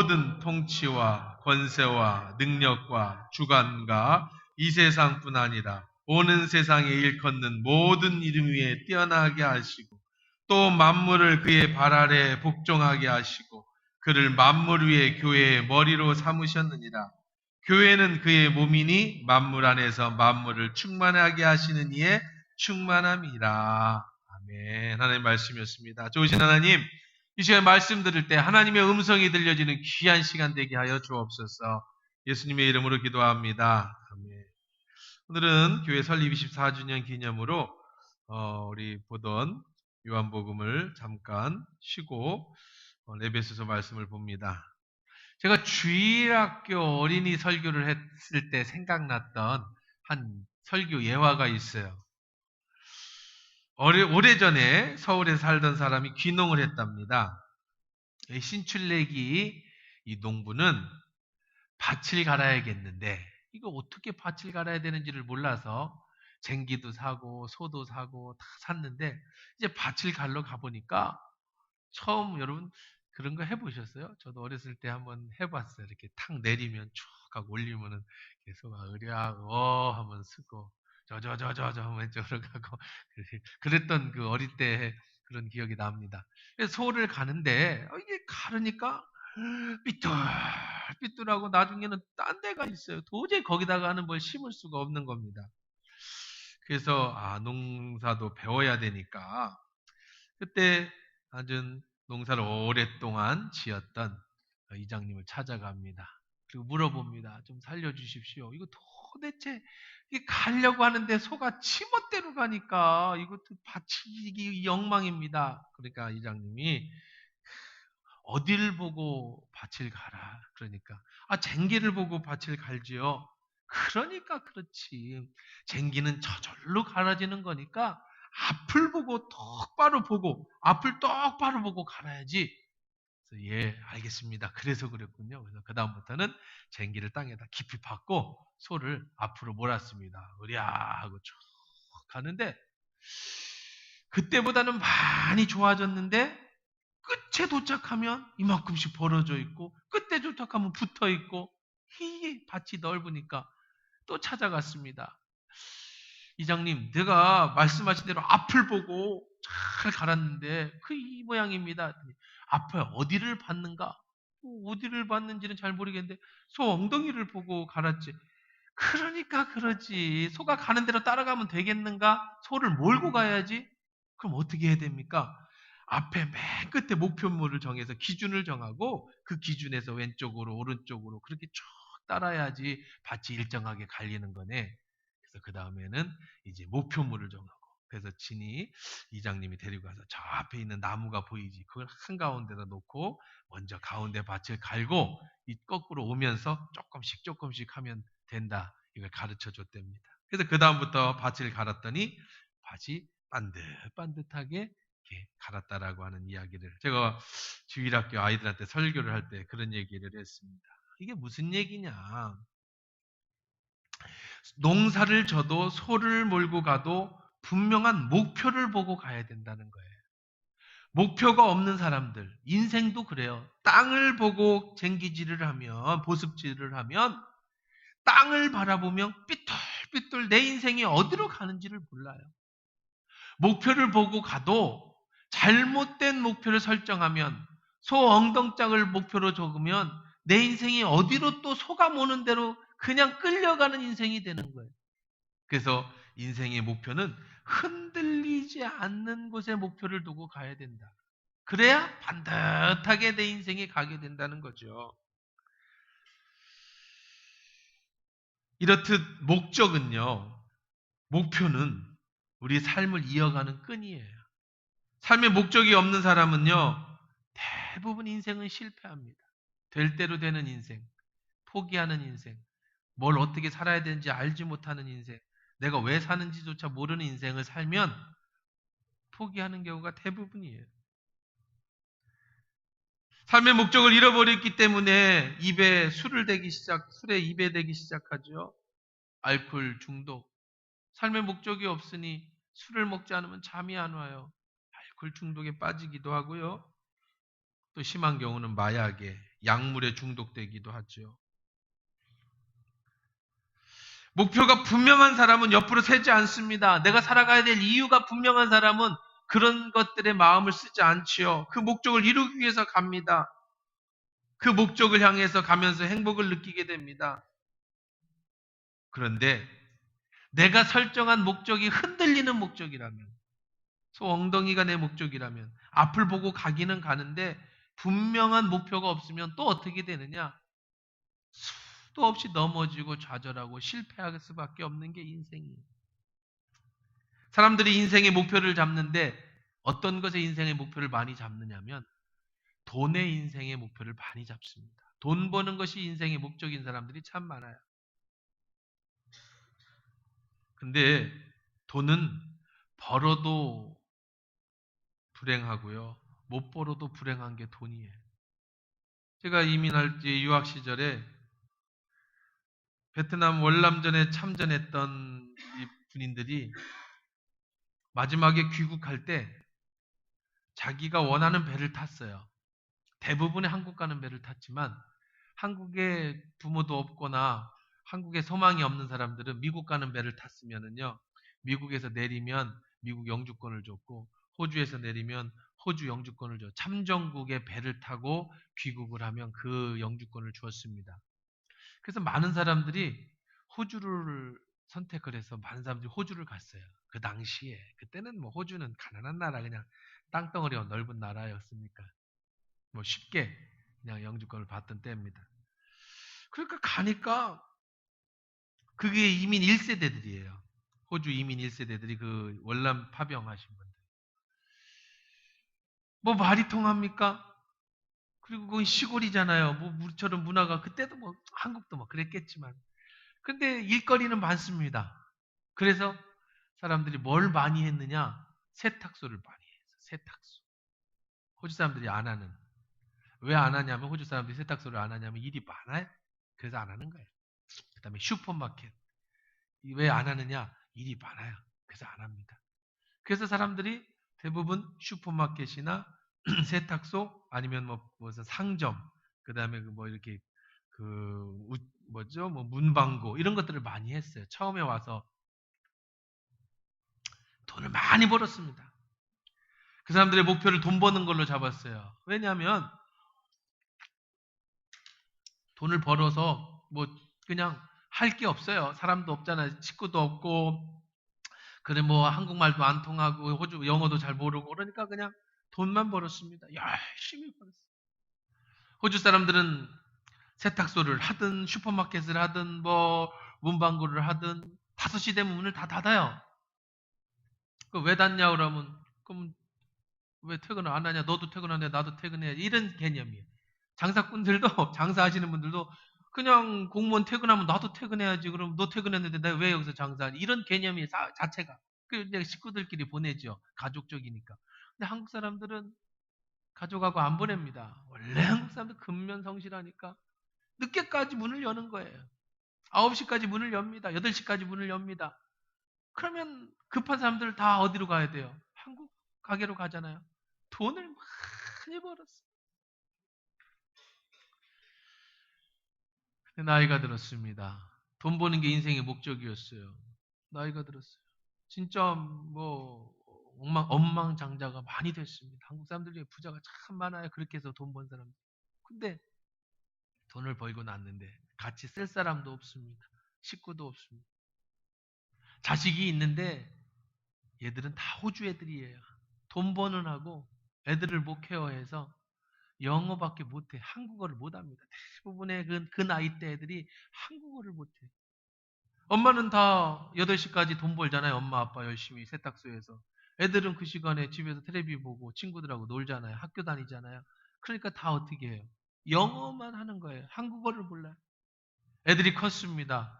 모든 통치와 권세와 능력과 주관과 이 세상뿐 아니라 오는 세상에 일컫는 모든 이름 위에 뛰어나게 하시고 또 만물을 그의 발 아래 복종하게 하시고 그를 만물 위에 교회의 머리로 삼으셨느니라. 교회는 그의 몸이니 만물 안에서 만물을 충만하게 하시는 이의 충만함이라. 아멘. 하나님의 말씀이었습니다. 좋으신 하나님, 이 시간 말씀 들을 때 하나님의 음성이 들려지는 귀한 시간 되게 하여 주옵소서. 예수님의 이름으로 기도합니다. 아멘. 오늘은 교회 설립 24주년 기념으로 우리 보던 요한복음을 잠깐 쉬고 에베소서 말씀을 봅니다. 제가 주일학교 어린이 설교를 했을 때 생각났던 한 설교 예화가 있어요. 오래전에 서울에 살던 사람이 귀농을 했답니다. 신출내기 이 농부는 밭을 갈아야겠는데 이거 어떻게 밭을 갈아야 되는지를 몰라서 쟁기도 사고 소도 사고 다 샀는데 이제 밭을 갈러 가보니까 처음 여러분 그런 거 해보셨어요? 저도 어렸을 때 한번 해봤어요. 이렇게 탁 내리면 쭉 하고 올리면은 계속 으랴 하면 쓰고 저저저저저 하면 왼쪽으로 가고 그랬던 그 어릴 때 그런 기억이 납니다. 그래서 소를 가는데 이게 가르니까 삐뚤삐뚤하고 나중에는 딴 데가 있어요. 도저히 거기다가는 뭘 심을 수가 없는 겁니다. 그래서 농사도 배워야 되니까 그때 아주 농사를 오랫동안 지었던 이장님을 찾아갑니다. 그리고 물어봅니다. 좀 살려주십시오. 이거 도대체 이게 가려고 하는데 소가 지멋대로 가니까 이것도 바치기 엉망입니다. 그러니까 이장님이 어딜 보고 밭을 가라. 그러니까 쟁기를 보고 밭을 갈지요. 그러니까 그렇지. 쟁기는 저절로 갈아지는 거니까 앞을 보고 똑바로 보고 앞을 똑바로 보고 갈아야지. 그래서 예, 알겠습니다. 그래서 그랬군요. 그래서 그 다음부터는 쟁기를 땅에다 깊이 박고 소를 앞으로 몰았습니다. 으랴 하고 쭉 가는데 그때보다는 많이 좋아졌는데 끝에 도착하면 이만큼씩 벌어져 있고 끝에 도착하면 붙어 있고 이 밭이 넓으니까 또 찾아갔습니다. 이장님, 내가 말씀하신 대로 앞을 보고 잘 갈았는데 이 모양입니다. 앞에 어디를 봤는가? 어디를 봤는지는 잘 모르겠는데 소 엉덩이를 보고 갈았지. 그러니까 그러지. 소가 가는 대로 따라가면 되겠는가? 소를 몰고 가야지. 그럼 어떻게 해야 됩니까? 앞에 맨 끝에 목표물을 정해서 기준을 정하고 그 기준에서 왼쪽으로 오른쪽으로 그렇게 쭉 따라야지 밭이 일정하게 갈리는 거네. 그래서 그 다음에는 이제 목표물을 정하고 그래서 진이 이장님이 데리고 가서 저 앞에 있는 나무가 보이지 그걸 한가운데다 놓고 먼저 가운데 밭을 갈고 이 거꾸로 오면서 조금씩 하면 된다. 이걸 가르쳐 줬답니다. 그래서 그 다음부터 밭을 갈았더니 밭이 반듯반듯하게 이렇게 갈았다라고 하는 이야기를 제가 주일학교 아이들한테 설교를 할 때 그런 얘기를 했습니다. 이게 무슨 얘기냐? 농사를 져도 소를 몰고 가도 분명한 목표를 보고 가야 된다는 거예요. 목표가 없는 사람들, 인생도 그래요. 땅을 보고 쟁기질을 하면, 보습질을 하면 땅을 바라보면 삐뚤삐뚤 내 인생이 어디로 가는지를 몰라요. 목표를 보고 가도 잘못된 목표를 설정하면 소 엉덩짝을 목표로 적으면 내 인생이 어디로 또 소가 모는 대로 그냥 끌려가는 인생이 되는 거예요. 그래서 인생의 목표는 흔들리지 않는 곳에 목표를 두고 가야 된다. 그래야 반듯하게 내 인생에 가게 된다는 거죠. 이렇듯 목표는 우리 삶을 이어가는 끈이에요. 삶의 목적이 없는 사람은요, 대부분 인생은 실패합니다. 될 대로 되는 인생, 포기하는 인생, 뭘 어떻게 살아야 되는지 알지 못하는 인생, 내가 왜 사는지조차 모르는 인생을 살면 포기하는 경우가 대부분이에요. 삶의 목적을 잃어버렸기 때문에 술에 입에 대기 시작하죠. 알코올 중독. 삶의 목적이 없으니 술을 먹지 않으면 잠이 안 와요. 알코올 중독에 빠지기도 하고요. 또 심한 경우는 마약에 약물에 중독되기도 하죠. 목표가 분명한 사람은 옆으로 새지 않습니다. 내가 살아가야 될 이유가 분명한 사람은 그런 것들에 마음을 쓰지 않지요. 그 목적을 이루기 위해서 갑니다. 그 목적을 향해서 가면서 행복을 느끼게 됩니다. 그런데 내가 설정한 목적이 흔들리는 목적이라면, 엉덩이가 내 목적이라면 앞을 보고 가기는 가는데 분명한 목표가 없으면 또 어떻게 되느냐? 수도 없이 넘어지고 좌절하고 실패할 수밖에 없는 게 인생이에요. 사람들이 인생의 목표를 잡는데 어떤 것에 인생의 목표를 많이 잡느냐면 돈의 인생의 목표를 많이 잡습니다. 돈 버는 것이 인생의 목적인 사람들이 참 많아요. 근데 돈은 벌어도 불행하고요. 못 벌어도 불행한 게 돈이에요. 제가 이민할 때 유학 시절에 베트남 월남전에 참전했던 이 군인들이 마지막에 귀국할 때 자기가 원하는 배를 탔어요. 대부분의 한국 가는 배를 탔지만 한국에 부모도 없거나 한국에 소망이 없는 사람들은 미국 가는 배를 탔으면은요. 미국에서 내리면 미국 영주권을 줬고 호주에서 내리면 호주 영주권을 줘. 참전국의 배를 타고 귀국을 하면 그 영주권을 주었습니다. 그래서 많은 사람들이 호주를 선택을 해서 많은 사람들이 호주를 갔어요. 그 당시에. 그때는 뭐 호주는 가난한 나라 그냥 땅덩어리가 넓은 나라였으니까 뭐 쉽게 그냥 영주권을 받던 때입니다. 그러니까 가니까 그게 이민 1세대들이에요. 호주 이민 1세대들이 그 월남 파병하신 분들. 뭐 말이 통합니까? 그리고 그건 시골이잖아요. 뭐 우리처럼 문화가 그때도 뭐 한국도 뭐 그랬겠지만. 근데 일거리는 많습니다. 그래서 사람들이 뭘 많이 했느냐? 세탁소를 많이 했어. 세탁소. 호주 사람들이 안 하는. 왜 안 하냐면 호주 사람들이 세탁소를 안 하냐면 일이 많아요. 그래서 안 하는 거예요. 그다음에 슈퍼마켓. 왜 안 하느냐? 일이 많아요. 그래서 안 합니다. 그래서 사람들이 대부분 슈퍼마켓이나 세탁소 아니면 뭐 무슨 상점, 그다음에 뭐 이렇게 뭐죠? 뭐 문방구 이런 것들을 많이 했어요. 처음에 와서 돈을 많이 벌었습니다. 그 사람들의 목표를 돈 버는 걸로 잡았어요. 왜냐하면 돈을 벌어서 뭐 그냥 할 게 없어요. 사람도 없잖아요. 식구도 없고 그래 뭐 한국말도 안 통하고 호주 영어도 잘 모르고 그러니까 그냥 돈만 벌었습니다. 열심히 벌었어요. 호주 사람들은 세탁소를 하든 슈퍼마켓을 하든 뭐 문방구를 하든 5시 되면 문을 다 닫아요. 왜 닫냐 그러면 그럼 왜 퇴근을 안 하냐? 너도 퇴근하냐? 나도 퇴근해. 이런 개념이에요. 장사꾼들도 장사하시는 분들도 그냥 공무원 퇴근하면 나도 퇴근해야지. 그럼 너 퇴근했는데 내가 왜 여기서 장사하니? 이런 개념이 자체가. 그 이제 식구들끼리 보내죠. 가족적이니까. 근데 한국 사람들은 가족하고 안 보냅니다. 원래 한국 사람들 근면성실하니까 늦게까지 문을 여는 거예요. 9시까지 문을 엽니다. 8시까지 문을 엽니다. 그러면 급한 사람들 다 어디로 가야 돼요? 한국 가게로 가잖아요. 돈을 많이 벌었어요. 근데 나이가 들었습니다. 돈 버는 게 인생의 목적이었어요. 나이가 들었어요. 진짜 뭐 엉망장자가 많이 됐습니다. 한국 사람들 중에 부자가 참 많아요. 그렇게 해서 돈 번 사람들. 근데 돈을 벌고 났는데 같이 쓸 사람도 없습니다. 식구도 없습니다. 자식이 있는데 얘들은 다 호주 애들이에요. 돈 버는 하고 애들을 못 케어해서 영어밖에 못해. 한국어를 못합니다. 대부분의 그 나이 대 애들이 한국어를 못해. 엄마는 다 8시까지 돈 벌잖아요. 엄마 아빠 열심히 세탁소에서. 애들은 그 시간에 집에서 텔레비 보고 친구들하고 놀잖아요. 학교 다니잖아요. 그러니까 다 어떻게 해요? 영어만 하는 거예요. 한국어를 몰라요. 애들이 컸습니다.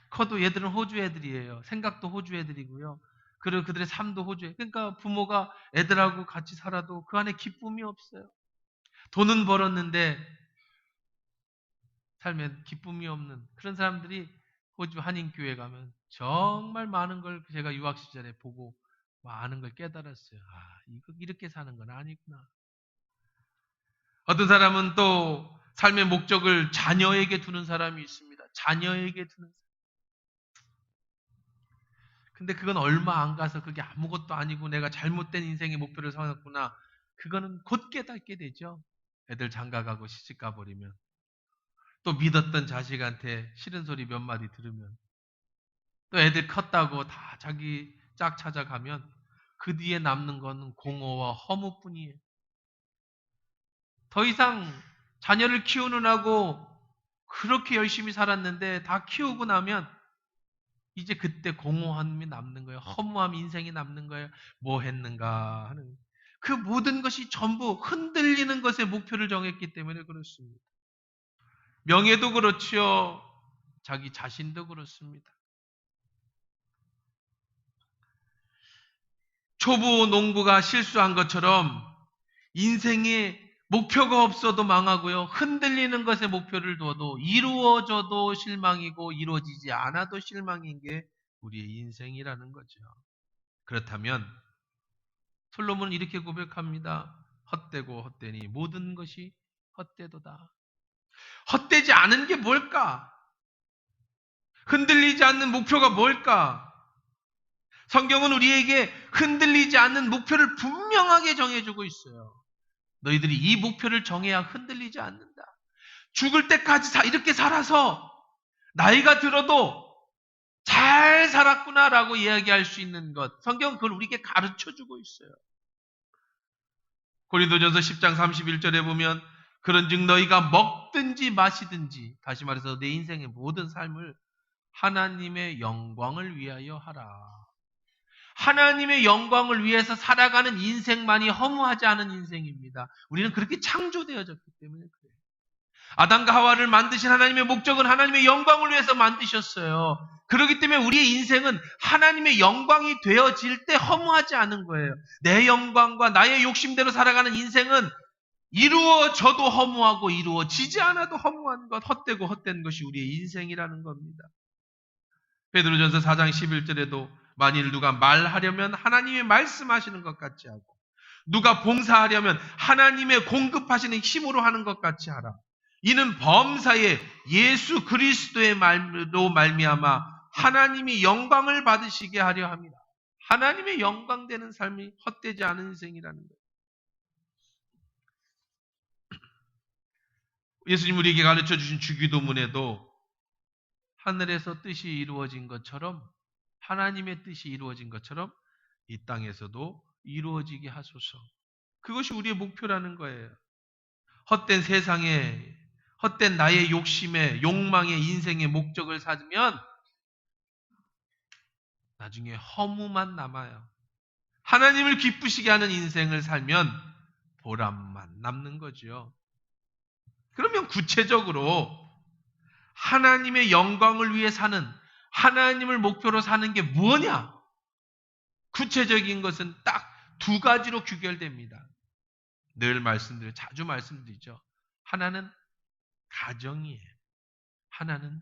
커도 얘들은 호주 애들이에요. 생각도 호주 애들이고요. 그리고 그들의 삶도 호주 애. 그러니까 부모가 애들하고 같이 살아도 그 안에 기쁨이 없어요. 돈은 벌었는데 삶에 기쁨이 없는 그런 사람들이 호주 한인교회 가면 정말 많은 걸 제가 유학 시절에 보고 많은 걸 깨달았어요. 이거 이렇게 사는 건 아니구나. 어떤 사람은 또 삶의 목적을 자녀에게 두는 사람이 있습니다. 자녀에게 두는 사람. 근데 그건 얼마 안 가서 그게 아무것도 아니고 내가 잘못된 인생의 목표를 세웠구나. 그거는 곧 깨닫게 되죠. 애들 장가가고 시집가 버리면. 또 믿었던 자식한테 싫은 소리 몇 마디 들으면. 또 애들 컸다고 다 자기 짝 찾아가면 그 뒤에 남는 거는 공허와 허무뿐이에요. 더 이상 자녀를 키우느라고 그렇게 열심히 살았는데 다 키우고 나면 이제 그때 공허함이 남는 거예요. 허무함 인생이 남는 거예요. 뭐 했는가 하는. 그 모든 것이 전부 흔들리는 것에 목표를 정했기 때문에 그렇습니다. 명예도 그렇지요. 자기 자신도 그렇습니다. 초보 농부가 실수한 것처럼 인생에 목표가 없어도 망하고요. 흔들리는 것에 목표를 둬도 이루어져도 실망이고 이루어지지 않아도 실망인 게 우리의 인생이라는 거죠. 그렇다면 솔로몬은 이렇게 고백합니다. 헛되고 헛되니 모든 것이 헛되도다. 헛되지 않은 게 뭘까? 흔들리지 않는 목표가 뭘까? 성경은 우리에게 흔들리지 않는 목표를 분명하게 정해주고 있어요. 너희들이 이 목표를 정해야 흔들리지 않는다. 죽을 때까지 이렇게 살아서 나이가 들어도 잘 살았구나라고 이야기할 수 있는 것. 성경은 그걸 우리에게 가르쳐주고 있어요. 고린도전서 10장 31절에 보면 그런즉 너희가 먹든지 마시든지 다시 말해서 내 인생의 모든 삶을 하나님의 영광을 위하여 하라. 하나님의 영광을 위해서 살아가는 인생만이 허무하지 않은 인생입니다. 우리는 그렇게 창조되어졌기 때문에 그래요. 아담과 하와를 만드신 하나님의 목적은 하나님의 영광을 위해서 만드셨어요. 그렇기 때문에 우리의 인생은 하나님의 영광이 되어질 때 허무하지 않은 거예요. 내 영광과 나의 욕심대로 살아가는 인생은 이루어져도 허무하고 이루어지지 않아도 허무한 것, 헛되고 헛된 것이 우리의 인생이라는 겁니다. 베드로전서 4장 11절에도 만일 누가 말하려면 하나님의 말씀하시는 것 같이 하고 누가 봉사하려면 하나님의 공급하시는 힘으로 하는 것 같이 하라. 이는 범사에 예수 그리스도의 말로 말미암아 하나님이 영광을 받으시게 하려 합니다. 하나님의 영광되는 삶이 헛되지 않은 인생이라는 거예요. 예수님 우리에게 가르쳐 주신 주기도문에도 하늘에서 뜻이 이루어진 것처럼 하나님의 뜻이 이루어진 것처럼 이 땅에서도 이루어지게 하소서. 그것이 우리의 목표라는 거예요. 헛된 세상에 헛된 나의 욕심에 욕망의 인생의 목적을 찾으면 나중에 허무만 남아요. 하나님을 기쁘시게 하는 인생을 살면 보람만 남는 거죠. 그러면 구체적으로 하나님의 영광을 위해 사는 하나님을 목표로 사는 게 뭐냐? 구체적인 것은 딱 두 가지로 규결됩니다. 자주 말씀드리죠. 하나는 가정이에요. 하나는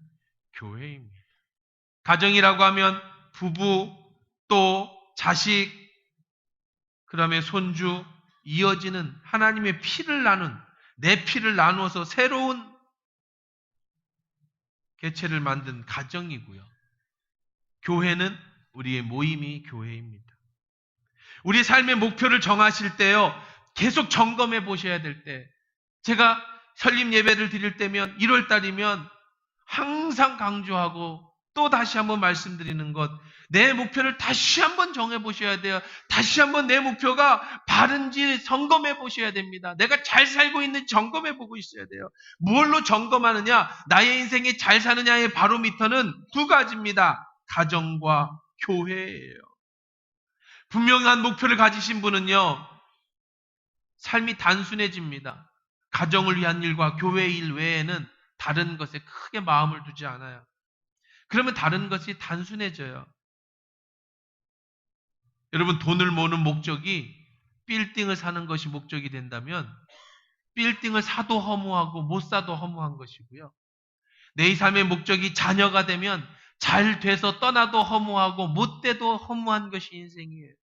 교회입니다. 가정이라고 하면 부부, 또 자식, 그 다음에 손주, 이어지는 하나님의 피를 나눈, 내 피를 나누어서 새로운 개체를 만든 가정이고요. 교회는 우리의 모임이 교회입니다. 우리 삶의 목표를 정하실 때요, 계속 점검해 보셔야 될 때, 제가 설립 예배를 드릴 때면 1월 달이면 항상 강조하고 또 다시 한번 말씀드리는 것, 내 목표를 다시 한번 정해 보셔야 돼요. 다시 한번 내 목표가 바른지 점검해 보셔야 됩니다. 내가 잘 살고 있는지 점검해 보고 있어야 돼요. 무엇로 점검하느냐? 나의 인생이 잘 사느냐의 바로미터는 두 가지입니다. 가정과 교회예요. 분명한 목표를 가지신 분은요, 삶이 단순해집니다. 가정을 위한 일과 교회 일 외에는 다른 것에 크게 마음을 두지 않아요. 그러면 다른 것이 단순해져요. 여러분, 돈을 모으는 목적이 빌딩을 사는 것이 목적이 된다면 빌딩을 사도 허무하고 못 사도 허무한 것이고요. 내 삶의 목적이 자녀가 되면 잘 돼서 떠나도 허무하고 못 돼도 허무한 것이 인생이에요.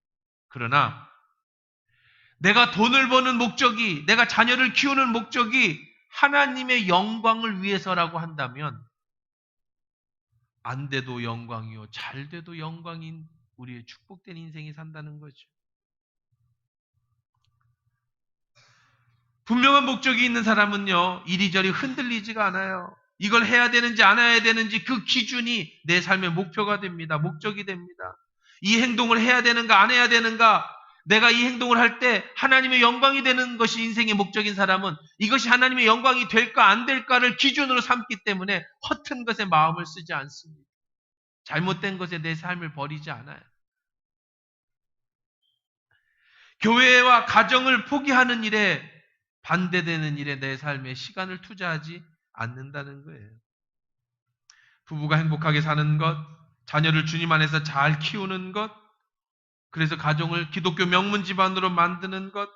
그러나 내가 돈을 버는 목적이, 내가 자녀를 키우는 목적이 하나님의 영광을 위해서라고 한다면 안 돼도 영광이요, 잘 돼도 영광인 우리의 축복된 인생이 산다는 거죠. 분명한 목적이 있는 사람은요, 이리저리 흔들리지가 않아요. 이걸 해야 되는지 안 해야 되는지 그 기준이 내 삶의 목표가 됩니다. 목적이 됩니다. 이 행동을 해야 되는가 안 해야 되는가, 내가 이 행동을 할 때 하나님의 영광이 되는 것이 인생의 목적인 사람은 이것이 하나님의 영광이 될까 안 될까를 기준으로 삼기 때문에 허튼 것에 마음을 쓰지 않습니다. 잘못된 것에 내 삶을 버리지 않아요. 교회와 가정을 포기하는 일에, 반대되는 일에 내 삶에 시간을 투자하지 않는다는 거예요. 부부가 행복하게 사는 것, 자녀를 주님 안에서 잘 키우는 것, 그래서 가정을 기독교 명문 집안으로 만드는 것,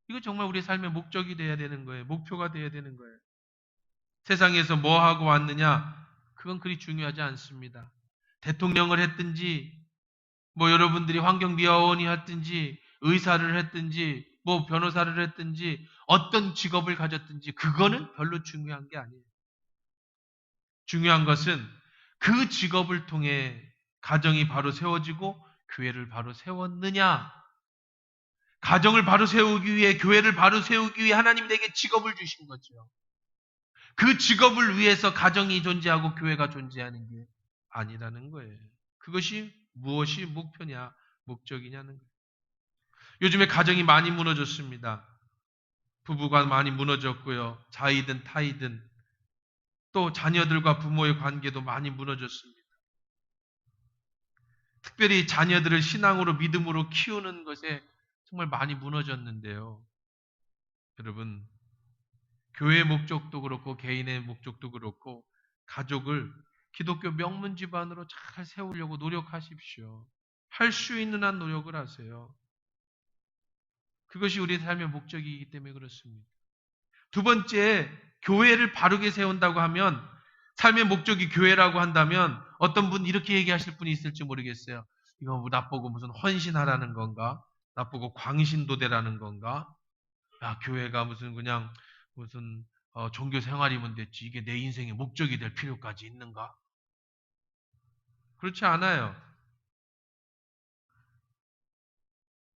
이거 정말 우리 삶의 목적이 되어야 되는 거예요. 목표가 되어야 되는 거예요. 세상에서 뭐 하고 왔느냐, 그건 그리 중요하지 않습니다. 대통령을 했든지, 뭐 여러분들이 환경미화원이 했든지, 의사를 했든지, 뭐 변호사를 했든지, 어떤 직업을 가졌든지 그거는 별로 중요한 게 아니에요. 중요한 것은 그 직업을 통해 가정이 바로 세워지고 교회를 바로 세웠느냐, 가정을 바로 세우기 위해, 교회를 바로 세우기 위해 하나님 내게 직업을 주신 거죠. 그 직업을 위해서 가정이 존재하고 교회가 존재하는 게 아니라는 거예요. 그것이 무엇이 목표냐, 목적이냐는 거예요. 요즘에 가정이 많이 무너졌습니다. 부부가 많이 무너졌고요. 자이든 타이든 또 자녀들과 부모의 관계도 많이 무너졌습니다. 특별히 자녀들을 신앙으로, 믿음으로 키우는 것에 정말 많이 무너졌는데요. 여러분, 교회의 목적도 그렇고 개인의 목적도 그렇고 가족을 기독교 명문 집안으로 잘 세우려고 노력하십시오. 할 수 있는 한 노력을 하세요. 그것이 우리 삶의 목적이기 때문에 그렇습니다. 두 번째, 교회를 바르게 세운다고 하면, 삶의 목적이 교회라고 한다면 어떤 분 이렇게 얘기하실 분이 있을지 모르겠어요. 이거 뭐 나보고 무슨 헌신하라는 건가? 나보고 광신도대라는 건가? 야, 교회가 무슨 그냥 무슨 종교 생활이면 됐지, 이게 내 인생의 목적이 될 필요까지 있는가? 그렇지 않아요.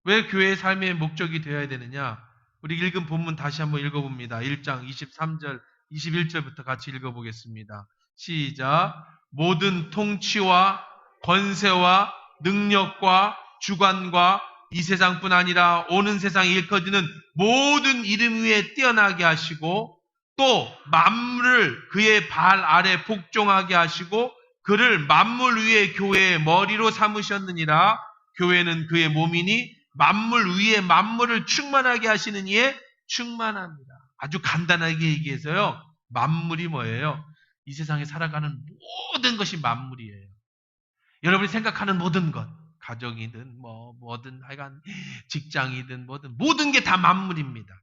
왜 교회의 삶의 목적이 되어야 되느냐? 우리 읽은 본문 다시 한번 읽어봅니다. 1장 23절, 21절부터 같이 읽어보겠습니다. 시작. 모든 통치와 권세와 능력과 주관과 이 세상뿐 아니라 오는 세상에 일커지는 모든 이름 위에 뛰어나게 하시고, 또 만물을 그의 발 아래 복종하게 하시고 그를 만물 위에 교회의 머리로 삼으셨느니라. 교회는 그의 몸이니 만물 위에 만물을 충만하게 하시는 이에 충만합니다. 아주 간단하게 얘기해서요, 만물이 뭐예요? 이 세상에 살아가는 모든 것이 만물이에요. 여러분이 생각하는 모든 것, 가정이든 뭐든 하여간 직장이든 뭐든 모든 게 다 만물입니다.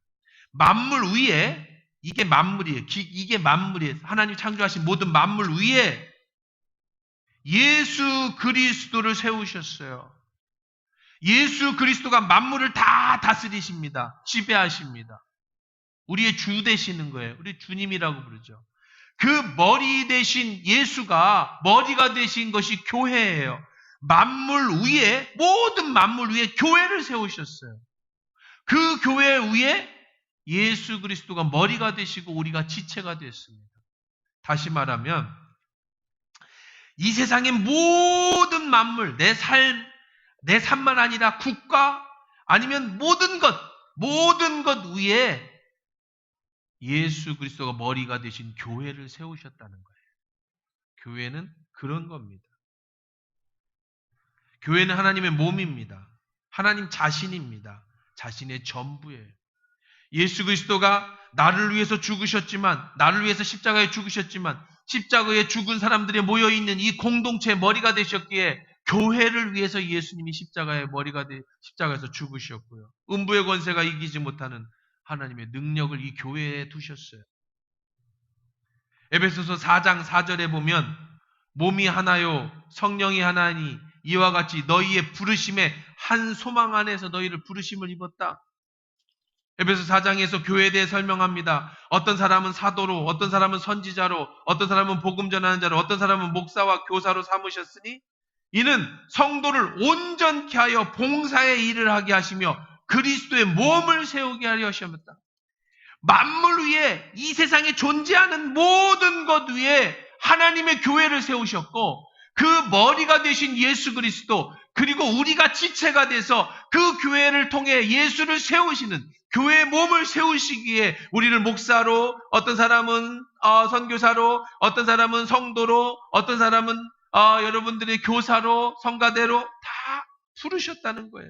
만물 위에, 이게 만물이에요. 이게 만물이에요. 하나님 창조하신 모든 만물 위에 예수 그리스도를 세우셨어요. 예수 그리스도가 만물을 다 다스리십니다. 지배하십니다. 우리의 주 되시는 거예요. 우리 주님이라고 부르죠. 그 머리 대신 예수가 머리가 되신 것이 교회예요. 만물 위에, 모든 만물 위에 교회를 세우셨어요. 그 교회 위에 예수 그리스도가 머리가 되시고 우리가 지체가 됐습니다. 다시 말하면 이 세상의 모든 만물, 내 삶만 아니라 국가, 아니면 모든 것 위에 예수 그리스도가 머리가 되신 교회를 세우셨다는 거예요. 교회는 그런 겁니다. 교회는 하나님의 몸입니다. 하나님 자신입니다. 자신의 전부예요. 예수 그리스도가 나를 위해서 죽으셨지만, 나를 위해서 십자가에 죽으셨지만, 십자가에 죽은 사람들이 모여있는 이 공동체의 머리가 되셨기에 교회를 위해서 예수님이 십자가에서 죽으셨고요. 음부의 권세가 이기지 못하는 하나님의 능력을 이 교회에 두셨어요. 에베소서 4장 4절에 보면 몸이 하나요 성령이 하나니 이와 같이 너희의 부르심의 한 소망 안에서 너희를 부르심을 입었다. 에베소 4장에서 교회에 대해 설명합니다. 어떤 사람은 사도로, 어떤 사람은 선지자로, 어떤 사람은 복음 전하는 자로, 어떤 사람은 목사와 교사로 삼으셨으니 이는 성도를 온전케 하여 봉사의 일을 하게 하시며 그리스도의 몸을 세우게 하려 하셨다. 만물 위에 이 세상에 존재하는 모든 것 위에 하나님의 교회를 세우셨고 그 머리가 되신 예수 그리스도 그리고 우리가 지체가 돼서 그 교회를 통해 예수를 세우시는 교회의 몸을 세우시기에 우리를 목사로 어떤 사람은 선교사로 어떤 사람은 성도로 어떤 사람은 여러분들의 교사로 성가대로 다 부르셨다는 거예요.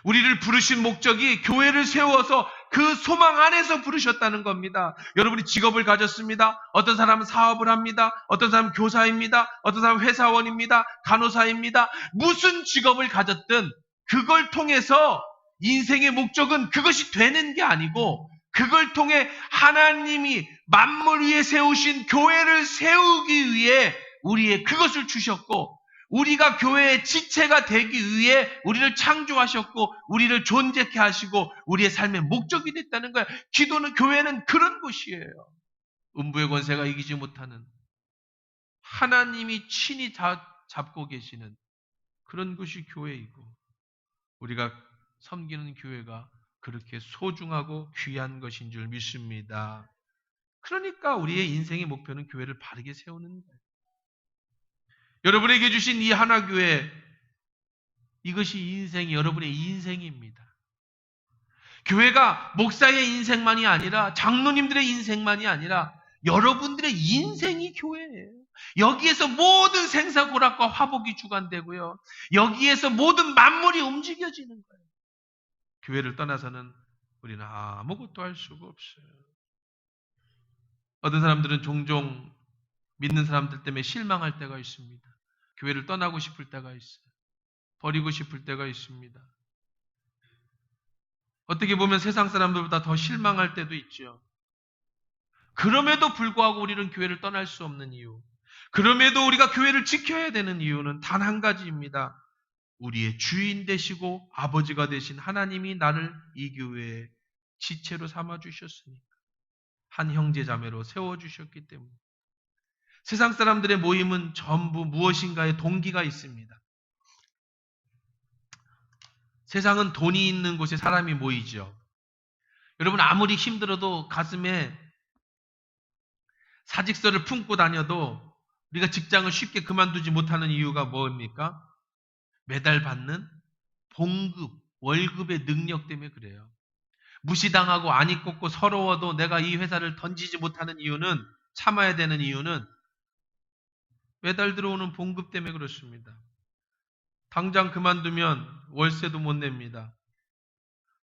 우리를 부르신 목적이 교회를 세워서 그 소망 안에서 부르셨다는 겁니다. 여러분이 직업을 가졌습니다. 어떤 사람은 사업을 합니다. 어떤 사람은 교사입니다. 어떤 사람은 회사원입니다. 간호사입니다. 무슨 직업을 가졌든 그걸 통해서 인생의 목적은 그것이 되는 게 아니고 그걸 통해 하나님이 만물 위에 세우신 교회를 세우기 위해 우리의 그것을 주셨고 우리가 교회의 지체가 되기 위해 우리를 창조하셨고 우리를 존재케 하시고 우리의 삶의 목적이 됐다는 거예요. 기도는 교회는 그런 곳이에요. 음부의 권세가 이기지 못하는 하나님이 친히 잡고 계시는 그런 곳이 교회이고 우리가 섬기는 교회가 그렇게 소중하고 귀한 것인 줄 믿습니다. 그러니까 우리의 인생의 목표는 교회를 바르게 세우는 거예요. 여러분에게 주신 이 하나교회 이것이 여러분의 인생입니다. 교회가 목사의 인생만이 아니라 장로님들의 인생만이 아니라 여러분들의 인생이 교회예요. 여기에서 모든 생사고락과 화복이 주관되고요. 여기에서 모든 만물이 움직여지는 거예요. 교회를 떠나서는 우리는 아무것도 할 수가 없어요. 어떤 사람들은 종종 믿는 사람들 때문에 실망할 때가 있습니다. 교회를 떠나고 싶을 때가 있어요. 버리고 싶을 때가 있습니다. 어떻게 보면 세상 사람들보다 더 실망할 때도 있죠. 그럼에도 불구하고 우리는 교회를 떠날 수 없는 이유, 그럼에도 우리가 교회를 지켜야 되는 이유는 단 한 가지입니다. 우리의 주인 되시고 아버지가 되신 하나님이 나를 이 교회의 지체로 삼아주셨으니까. 한 형제 자매로 세워주셨기 때문에. 세상 사람들의 모임은 전부 무엇인가의 동기가 있습니다. 세상은 돈이 있는 곳에 사람이 모이죠. 여러분 아무리 힘들어도 가슴에 사직서를 품고 다녀도 우리가 직장을 쉽게 그만두지 못하는 이유가 뭡니까? 매달 받는 봉급, 월급의 능력 때문에 그래요. 무시당하고 안이 꼽고 서러워도 내가 이 회사를 던지지 못하는 이유는 참아야 되는 이유는 매달 들어오는 봉급 때문에 그렇습니다. 당장 그만두면 월세도 못 냅니다.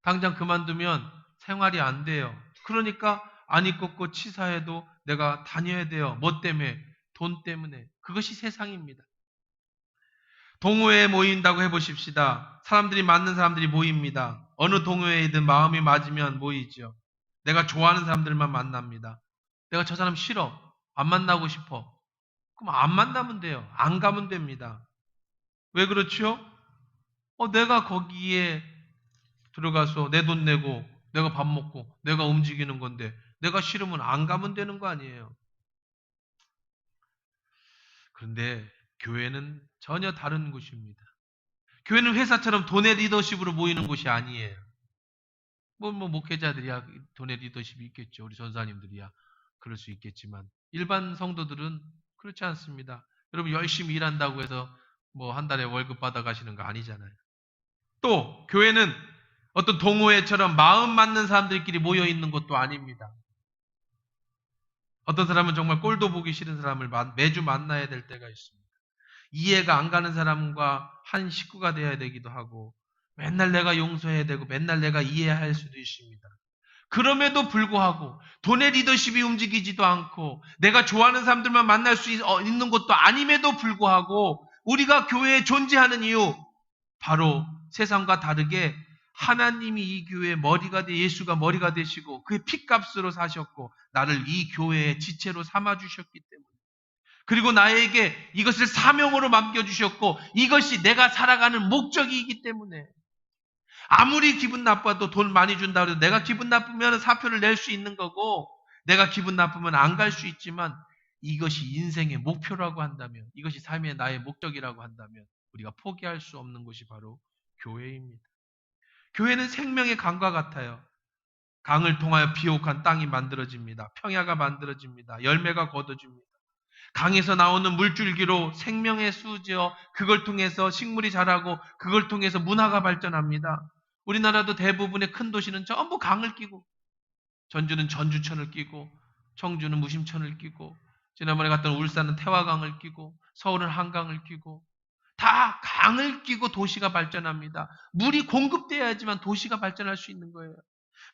당장 그만두면 생활이 안 돼요. 그러니까 안이 꼽고 치사해도 내가 다녀야 돼요. 뭐 때문에? 돈 때문에. 그것이 세상입니다. 동호회에 모인다고 해보십시다. 사람들이 맞는 사람들이 모입니다. 어느 동호회이든 마음이 맞으면 모이죠. 내가 좋아하는 사람들만 만납니다. 내가 저 사람 싫어. 안 만나고 싶어. 그럼 안 만나면 돼요. 안 가면 됩니다. 왜 그렇죠? 내가 거기에 들어가서 내 돈 내고 내가 밥 먹고 내가 움직이는 건데 내가 싫으면 안 가면 되는 거 아니에요. 그런데 교회는 전혀 다른 곳입니다. 교회는 회사처럼 돈의 리더십으로 모이는 곳이 아니에요. 뭐 목회자들이야 돈의 리더십이 있겠죠. 우리 전사님들이야 그럴 수 있겠지만 일반 성도들은 그렇지 않습니다. 여러분 열심히 일한다고 해서 뭐 한 달에 월급 받아 가시는 거 아니잖아요. 또 교회는 어떤 동호회처럼 마음 맞는 사람들끼리 모여 있는 것도 아닙니다. 어떤 사람은 정말 꼴도 보기 싫은 사람을 매주 만나야 될 때가 있습니다. 이해가 안 가는 사람과 한 식구가 되어야 되기도 하고 맨날 내가 용서해야 되고 맨날 내가 이해할 수도 있습니다. 그럼에도 불구하고 돈의 리더십이 움직이지도 않고 내가 좋아하는 사람들만 만날 수 있는 것도 아님에도 불구하고 우리가 교회에 존재하는 이유 바로 세상과 다르게 하나님이 이 교회의 예수가 머리가 되시고 그의 핏값으로 사셨고 나를 이 교회의 지체로 삼아주셨기 때문에 그리고 나에게 이것을 사명으로 맡겨주셨고 이것이 내가 살아가는 목적이기 때문에 아무리 기분 나빠도 돈 많이 준다고 해도 내가 기분 나쁘면 사표를 낼 수 있는 거고 내가 기분 나쁘면 안 갈 수 있지만 이것이 인생의 목표라고 한다면 이것이 삶의 나의 목적이라고 한다면 우리가 포기할 수 없는 곳이 바로 교회입니다. 교회는 생명의 강과 같아요. 강을 통하여 비옥한 땅이 만들어집니다. 평야가 만들어집니다. 열매가 거둬집니다. 강에서 나오는 물줄기로 생명의 수지어 그걸 통해서 식물이 자라고 그걸 통해서 문화가 발전합니다. 우리나라도 대부분의 큰 도시는 전부 강을 끼고 전주는 전주천을 끼고 청주는 무심천을 끼고 지난번에 갔던 울산은 태화강을 끼고 서울은 한강을 끼고 다 강을 끼고 도시가 발전합니다. 물이 공급돼야지만 도시가 발전할 수 있는 거예요.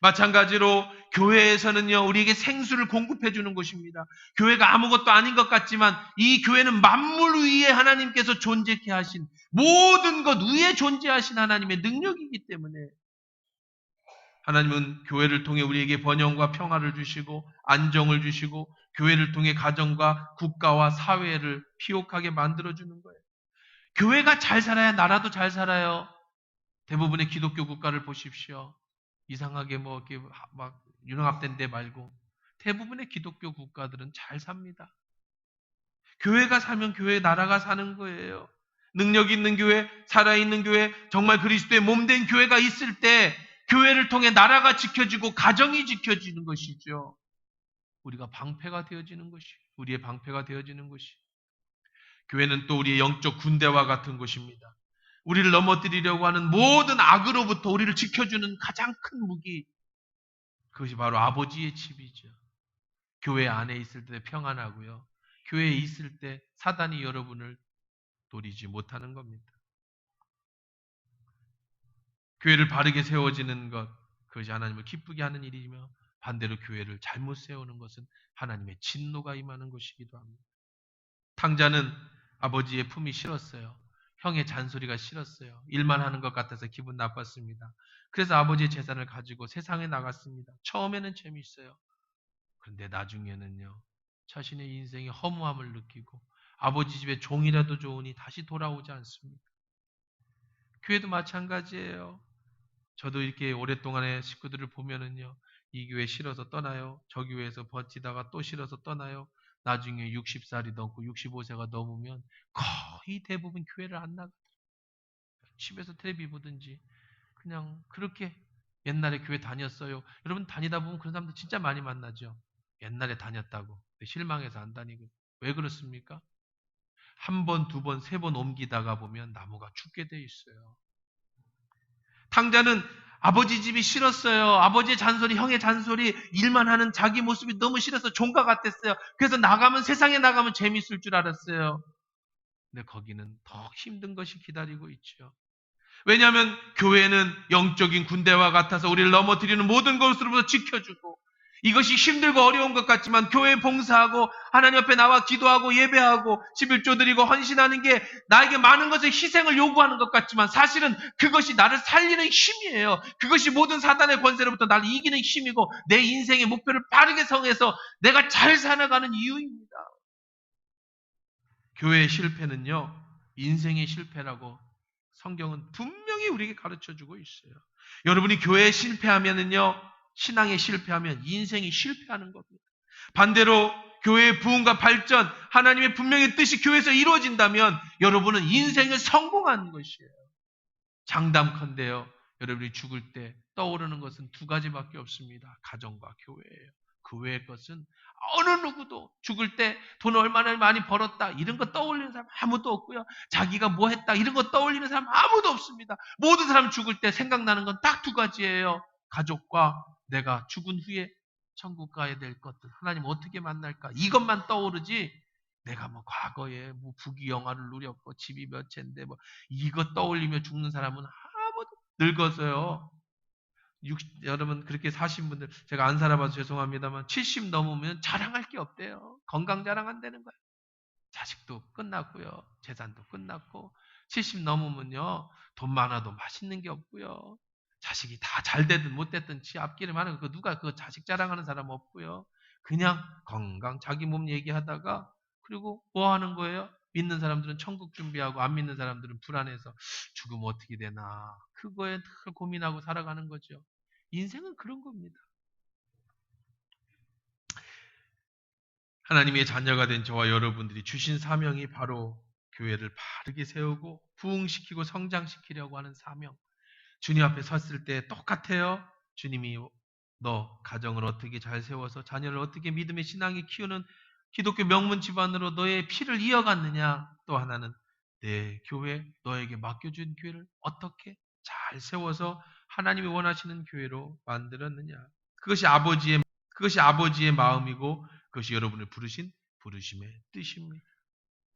마찬가지로 교회에서는요, 우리에게 생수를 공급해 주는 곳입니다. 교회가 아무것도 아닌 것 같지만 이 교회는 만물 위에 하나님께서 존재케 하신 모든 것 위에 존재하신 하나님의 능력이기 때문에 하나님은 교회를 통해 우리에게 번영과 평화를 주시고 안정을 주시고 교회를 통해 가정과 국가와 사회를 피옥하게 만들어주는 거예요. 교회가 잘 살아야 나라도 잘 살아요. 대부분의 기독교 국가를 보십시오. 이상하게 뭐 이렇게 막 융합된 데 말고 대부분의 기독교 국가들은 잘 삽니다. 교회가 살면 교회 나라가 사는 거예요. 능력 있는 교회, 살아있는 교회, 정말 그리스도의 몸된 교회가 있을 때 교회를 통해 나라가 지켜지고 가정이 지켜지는 것이죠. 우리가 방패가 되어지는 것이, 우리의 방패가 되어지는 것이. 교회는 또 우리의 영적 군대와 같은 곳입니다. 우리를 넘어뜨리려고 하는 모든 악으로부터 우리를 지켜주는 가장 큰 무기, 그것이 바로 아버지의 집이죠. 교회 안에 있을 때 평안하고요. 교회에 있을 때 사단이 여러분을 노리지 못하는 겁니다. 교회를 바르게 세워지는 것, 그것이 하나님을 기쁘게 하는 일이며 반대로 교회를 잘못 세우는 것은 하나님의 진노가 임하는 것이기도 합니다. 탕자는 아버지의 품이 싫었어요. 형의 잔소리가 싫었어요. 일만 하는 것 같아서 기분 나빴습니다. 그래서 아버지의 재산을 가지고 세상에 나갔습니다. 처음에는 재미있어요. 그런데 나중에는요. 자신의 인생의 허무함을 느끼고 아버지 집에 종이라도 좋으니 다시 돌아오지 않습니다. 교회도 마찬가지예요. 저도 이렇게 오랫동안의 식구들을 보면은요. 이 교회 싫어서 떠나요. 저 교회에서 버티다가 또 싫어서 떠나요. 나중에 60살이 넘고 65세가 넘으면 거의 대부분 교회를 안 나가요. 집에서 텔레비 보든지 그냥 그렇게 옛날에 교회 다녔어요. 여러분 다니다 보면 그런 사람들 진짜 많이 만나죠. 옛날에 다녔다고. 실망해서 안 다니고. 왜 그렇습니까? 한 번, 두 번, 세 번 옮기다가 보면 나무가 죽게 돼 있어요. 탕자는 아버지 집이 싫었어요. 아버지의 잔소리, 형의 잔소리, 일만 하는 자기 모습이 너무 싫어서 종가 같았어요. 그래서 세상에 나가면 재미있을 줄 알았어요. 근데 거기는 더 힘든 것이 기다리고 있죠. 왜냐하면 교회는 영적인 군대와 같아서 우리를 넘어뜨리는 모든 것으로부터 지켜주고 이것이 힘들고 어려운 것 같지만 교회에 봉사하고 하나님 앞에 나와 기도하고 예배하고 11조 드리고 헌신하는 게 나에게 많은 것의 희생을 요구하는 것 같지만 사실은 그것이 나를 살리는 힘이에요. 그것이 모든 사단의 권세로부터 나를 이기는 힘이고 내 인생의 목표를 바르게 정해서 내가 잘 살아가는 이유입니다. 교회의 실패는요. 인생의 실패라고 성경은 분명히 우리에게 가르쳐주고 있어요. 여러분이 교회에 실패하면은요. 신앙에 실패하면 인생이 실패하는 겁니다. 반대로 교회의 부흥과 발전, 하나님의 분명히 뜻이 교회에서 이루어진다면 여러분은 인생을 성공한 것이에요. 장담컨대요. 여러분이 죽을 때 떠오르는 것은 두 가지밖에 없습니다. 가정과 교회예요. 그 외의 것은 어느 누구도 죽을 때 돈 얼마나 많이 벌었다 이런 거 떠올리는 사람 아무도 없고요. 자기가 뭐 했다 이런 거 떠올리는 사람 아무도 없습니다. 모든 사람 죽을 때 생각나는 건 딱 두 가지예요. 가족과 내가 죽은 후에 천국 가야 될 것들 하나님 어떻게 만날까 이것만 떠오르지 내가 뭐 과거에 뭐 부귀영화를 누렸고 집이 몇 채인데 뭐 이거 떠올리며 죽는 사람은 아무도 늙어서요. 여러분 그렇게 사신 분들 제가 안 살아봐서 죄송합니다만 70 넘으면 자랑할 게 없대요. 건강 자랑한다는 거예요. 자식도 끝났고요. 재산도 끝났고 70 넘으면요. 돈 많아도 맛있는 게 없고요. 자식이 다 잘 되든 못 되든 지 앞길을 하는 거 누가 그 자식 자랑하는 사람 없고요. 그냥 건강 자기 몸 얘기하다가 그리고 뭐 하는 거예요? 믿는 사람들은 천국 준비하고 안 믿는 사람들은 불안해서 죽으면 어떻게 되나 그거에 늘 고민하고 살아가는 거죠. 인생은 그런 겁니다. 하나님의 자녀가 된 저와 여러분들이 주신 사명이 바로 교회를 바르게 세우고 부흥시키고 성장시키려고 하는 사명. 주님 앞에 섰을 때 똑같아요. 주님이 너 가정을 어떻게 잘 세워서 자녀를 어떻게 믿음의 신앙이 키우는 기독교 명문 집안으로 너의 피를 이어갔느냐. 또 하나는 내 교회, 너에게 맡겨준 교회를 어떻게 잘 세워서 하나님이 원하시는 교회로 만들었느냐. 그것이 아버지의 마음이고 그것이 여러분을 부르신 부르심의 뜻입니다.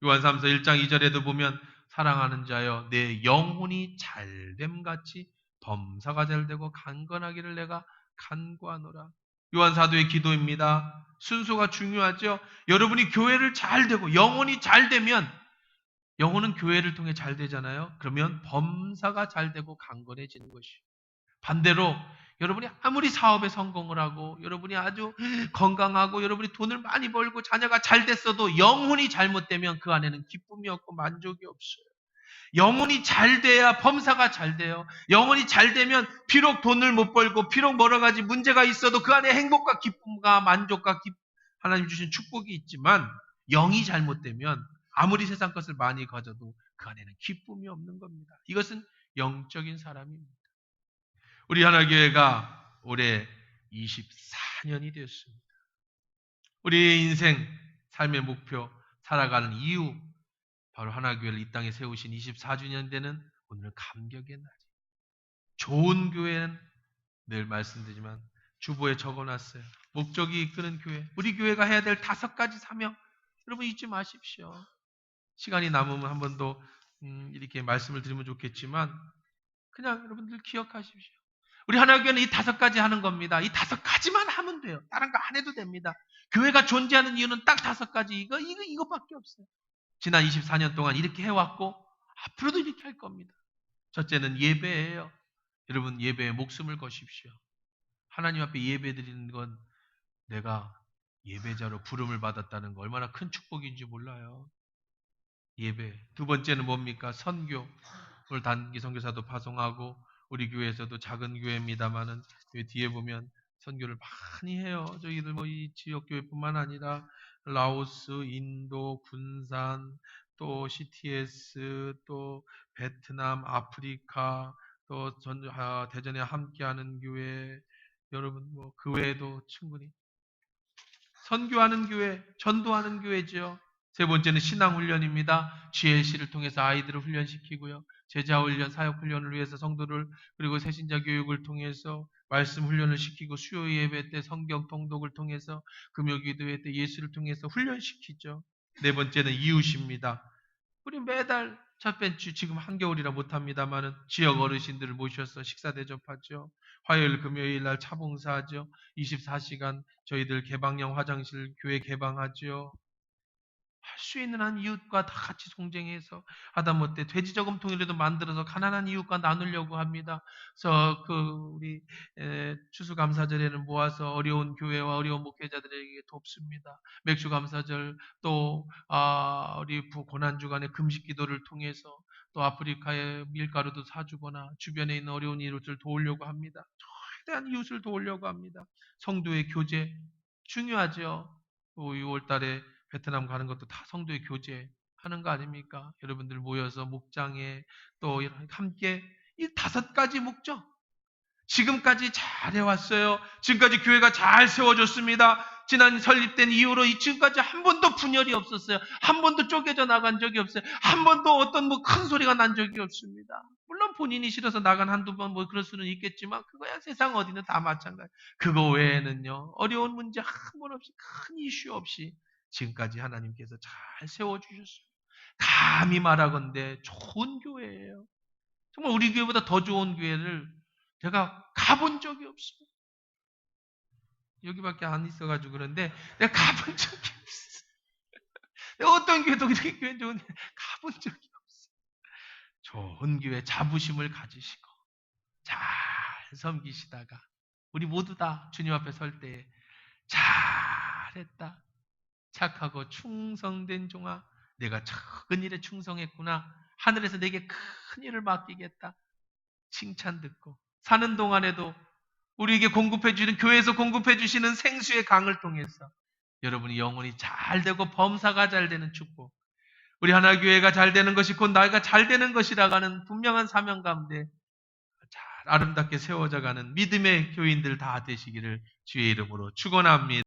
요한삼서 1장 2절에도 보면 사랑하는 자여 내 영혼이 잘됨 같이 범사가 잘되고 강건하기를 내가 간구하노라. 요한 사도의 기도입니다. 순서가 중요하죠. 여러분이 교회를 잘 되고 영혼이 잘 되면 영혼은 교회를 통해 잘 되잖아요. 그러면 범사가 잘 되고 강건해지는 것이요. 반대로 여러분이 아무리 사업에 성공을 하고 여러분이 아주 건강하고 여러분이 돈을 많이 벌고 자녀가 잘 됐어도 영혼이 잘못되면 그 안에는 기쁨이 없고 만족이 없어요. 영혼이 잘 돼야 범사가 잘 돼요. 영혼이 잘 되면 비록 돈을 못 벌고 비록 여러 가지 문제가 있어도 그 안에 행복과 기쁨과 만족과 하나님 주신 축복이 있지만 영이 잘못되면 아무리 세상 것을 많이 가져도 그 안에는 기쁨이 없는 겁니다. 이것은 영적인 사람입니다. 우리 하나교회가 올해 24년이 되었습니다. 우리의 인생, 삶의 목표, 살아가는 이유, 바로 하나교회를 이 땅에 세우신 24주년 되는 오늘은 감격의 날이에요. 좋은 교회는 늘 말씀드리지만 주보에 적어놨어요. 목적이 이끄는 교회, 우리 교회가 해야 될 5가지 사명, 여러분 잊지 마십시오. 시간이 남으면 한 번 더 이렇게 말씀을 드리면 좋겠지만 그냥 여러분들 기억하십시오. 우리 하나교회는 이 5가지 하는 겁니다. 이 5가지만 하면 돼요. 다른 거 안 해도 됩니다. 교회가 존재하는 이유는 딱 5가지. 이거밖에 없어요. 지난 24년 동안 이렇게 해왔고, 앞으로도 이렇게 할 겁니다. 첫째는 예배예요. 여러분, 예배에 목숨을 거십시오. 하나님 앞에 예배 드리는 건 내가 예배자로 부름을 받았다는 거 얼마나 큰 축복인지 몰라요. 예배. 두 번째는 뭡니까? 선교. 오늘 단기 선교사도 파송하고 우리 교회에서도 작은 교회입니다만은 뒤에 보면 선교를 많이 해요. 저희들 뭐 이 지역 교회뿐만 아니라 라오스, 인도, 군산, 또 CTS, 또 베트남, 아프리카, 또 대전에 함께하는 교회, 여러분 뭐 그 외에도 충분히 선교하는 교회, 전도하는 교회죠. 세 번째는 신앙훈련입니다. GLC를 통해서 아이들을 훈련시키고요. 제자훈련, 사역훈련을 위해서 성도를 그리고 새신자 교육을 통해서 말씀 훈련을 시키고 수요 예배 때 성경 통독을 통해서 금요기도회 때 예수를 통해서 훈련시키죠. 네 번째는 이웃입니다. 우리 매달 첫 벤치 지금 한겨울이라 못합니다만은 지역 어르신들을 모셔서 식사 대접하죠. 화요일, 금요일 날 차봉사하죠. 24시간 저희들 개방형 화장실 교회 개방하죠. 할 수 있는 한 이웃과 다 같이 동쟁해서 하다못해 돼지 저금통이라도 만들어서 가난한 이웃과 나누려고 합니다. 그래서 우리 추수감사절에는 모아서 어려운 교회와 어려운 목회자들에게 돕습니다. 맥주감사절 또 우리 고난주간의 금식기도를 통해서 또 아프리카에 밀가루도 사주거나 주변에 있는 어려운 이웃을 도우려고 합니다. 최대한 이웃을 도우려고 합니다. 성도의 교제 중요하죠. 6월 달에 베트남 가는 것도 다 성도의 교제 하는 거 아닙니까? 여러분들 모여서 목장에 또 함께 이 5가지 목적. 지금까지 잘해왔어요. 지금까지 교회가 잘 세워졌습니다. 지난 설립된 이후로 지금까지 한 번도 분열이 없었어요. 한 번도 쪼개져 나간 적이 없어요. 한 번도 어떤 큰 소리가 난 적이 없습니다. 물론 본인이 싫어서 나간 한두 번 그럴 수는 있겠지만 그거야 세상 어디는 다 마찬가지. 그거 외에는요. 어려운 문제 한 번 없이 큰 이슈 없이 지금까지 하나님께서 잘 세워주셨어요. 감히 말하건대 좋은 교회예요. 정말 우리 교회보다 더 좋은 교회를 제가 가본 적이 없어요. 여기밖에 안 있어가지고 그런데 내가 가본 적이 없어요. 내가 어떤 교회도 이렇게 교회 좋은데 가본 적이 없어요. 좋은 교회 자부심을 가지시고 잘 섬기시다가 우리 모두 다 주님 앞에 설 때 잘했다. 착하고 충성된 종아 내가 작은 일에 충성했구나. 하늘에서 내게 큰 일을 맡기겠다. 칭찬 듣고 사는 동안에도 우리에게 공급해 주는 교회에서 공급해 주시는 생수의 강을 통해서 여러분이 영혼이 잘 되고 범사가 잘 되는 축복. 우리 하나교회가 잘 되는 것이 곧 나이가 잘 되는 것이라가는 분명한 사명 가운데 잘 아름답게 세워져가는 믿음의 교인들 다 되시기를 주의 이름으로 축원합니다.